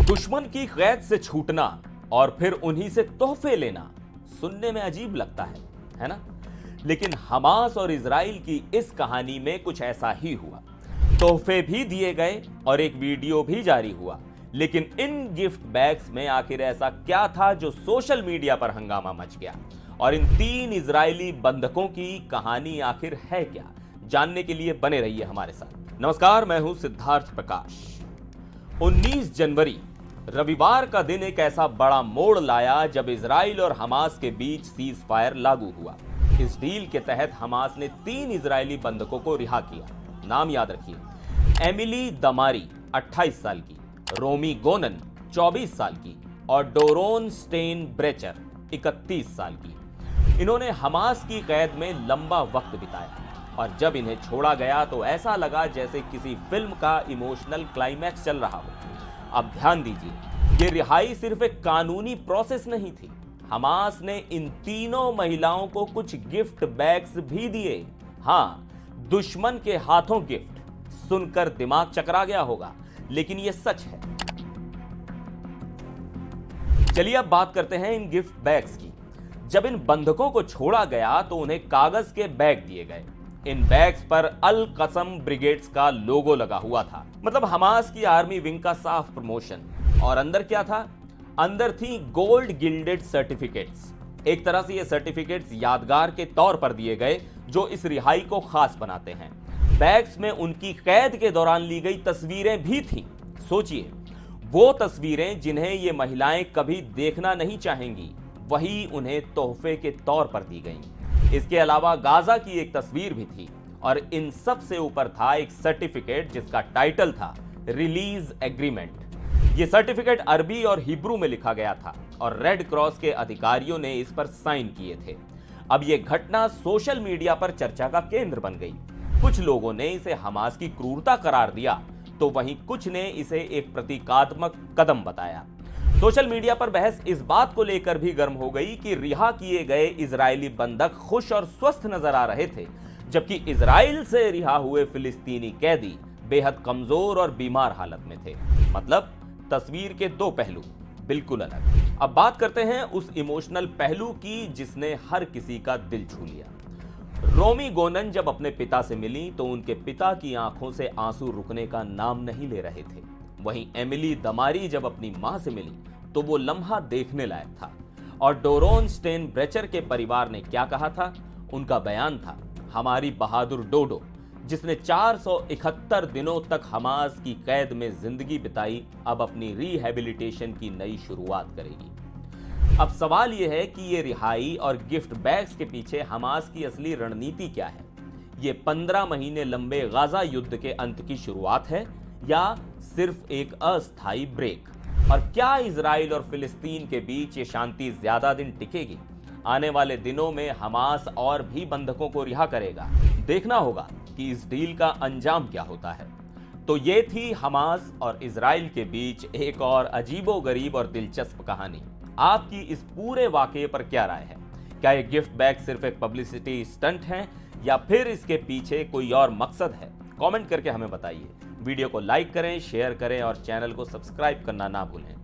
दुश्मन की कैद से छूटना और फिर उन्हीं से तोहफे लेना सुनने में अजीब लगता है ना? लेकिन हमास और इजराइल की इस कहानी में कुछ ऐसा ही हुआ। तोहफे भी दिए गए और एक वीडियो भी जारी हुआ। लेकिन इन गिफ्ट बैग्स में आखिर ऐसा क्या था जो सोशल मीडिया पर हंगामा मच गया? और इन 3 इजरायली बंधकों की कहानी आखिर है क्या? जानने के लिए बने रहिए हमारे साथ। नमस्कार, मैं हूं सिद्धार्थ प्रकाश। 19 जनवरी रविवार का दिन एक ऐसा बड़ा मोड़ लाया जब इजराइल और हमास के बीच सीज फायर लागू हुआ। इस डील के तहत हमास ने 3 इजरायली बंधकों को रिहा किया। नाम याद रखिए, एमिली दमारी 28 साल की, रोमी गोनन 24 साल की और डोरोन स्टेन ब्रेचर 31 साल की। इन्होंने हमास की कैद में लंबा वक्त बिताया और जब इन्हें छोड़ा गया तो ऐसा लगा जैसे किसी फिल्म का इमोशनल क्लाइमैक्स चल रहा हो। अब ध्यान दीजिए, ये रिहाई सिर्फ एक कानूनी प्रोसेस नहीं थी। हमास ने इन तीनों महिलाओं को कुछ गिफ्ट बैग्स भी दिए। हां, दुश्मन के हाथों गिफ्ट सुनकर दिमाग चकरा गया होगा, लेकिन यह सच है। चलिए अब बात करते हैं इन गिफ्ट बैग्स की। जब इन बंधकों को छोड़ा गया तो उन्हें कागज के बैग दिए गए। इन बैग्स पर अल कसम ब्रिगेड्स का लोगो लगा हुआ था, मतलब हमास की आर्मी विंग का साफ प्रमोशन। और अंदर क्या था? अंदर थी गोल्ड गिल्डेड सर्टिफिकेट्स। एक तरह से ये सर्टिफिकेट्स यादगार के तौर पर दिए गए जो इस रिहाई को खास बनाते हैं। बैग्स में उनकी कैद के दौरान ली गई तस्वीरें भी थीं। सोचिए, वो तस्वीरें जिन्हें ये महिलाएं कभी देखना नहीं चाहेंगी, वही उन्हें तोहफे के तौर पर दी गईं। इसके अलावा गाजा की एक तस्वीर भी थी और इन सब से ऊपर था एक सर्टिफिकेट जिसका टाइटल था रिलीज एग्रीमेंट। यह सर्टिफिकेट अरबी और हिब्रू में लिखा गया था और रेड क्रॉस के अधिकारियों ने इस पर साइन किए थे। अब यह घटना सोशल मीडिया पर चर्चा का केंद्र बन गई। कुछ लोगों ने इसे हमास की क्रूरता करार दिया तो वहीं कुछ ने इसे एक प्रतीकात्मक कदम बताया। सोशल मीडिया पर बहस इस बात को लेकर भी गर्म हो गई कि रिहा किए गए इजरायली बंधक खुश और स्वस्थ नजर आ रहे थे, जबकि इजराइल से रिहा हुए फिलिस्तीनी कैदी बेहद कमजोर और बीमार हालत में थे। मतलब तस्वीर के 2 पहलू बिल्कुल अलग। अब बात करते हैं उस इमोशनल पहलू की जिसने हर किसी का दिल छू लिया। रोमी गोनन जब अपने पिता से मिली तो उनके पिता की आंखों से आंसू रुकने का नाम नहीं ले रहे थे। वहीं एमिली दमारी जब अपनी मां से मिली तो वो लम्हा देखने लायक था। और डोरोन स्टेन ब्रेचर के परिवार ने क्या कहा था? उनका बयान था, हमारी बहादुर डोडो जिसने 471 दिनों तक हमास की कैद में जिंदगी बिताई, अब अपनी रिहैबिलिटेशन की नई शुरुआत करेगी। अब सवाल यह है कि ये रिहाई और गिफ्ट बैग्स के पीछे हमास की असली रणनीति क्या है? ये 15 महीने लंबे गाजा युद्ध के अंत की शुरुआत है या सिर्फ एक अस्थायी ब्रेक? और क्या इजराइल और फिलिस्तीन के बीच ये शांति ज्यादा दिन टिकेगी? आने वाले दिनों में हमास और भी बंधकों को रिहा करेगा। देखना होगा कि इस डील का अंजाम क्या होता है। तो ये थी हमास और इजराइल के बीच एक और अजीबोगरीब और दिलचस्प कहानी। आपकी इस पूरे वाकये पर क्या राय है? क्या ये गिफ्ट बैग सिर्फ एक पब्लिसिटी स्टंट है या फिर इसके पीछे कोई और मकसद है? कमेंट करके हमें बताइए। वीडियो को लाइक करें, शेयर करें और चैनल को सब्सक्राइब करना ना भूलें।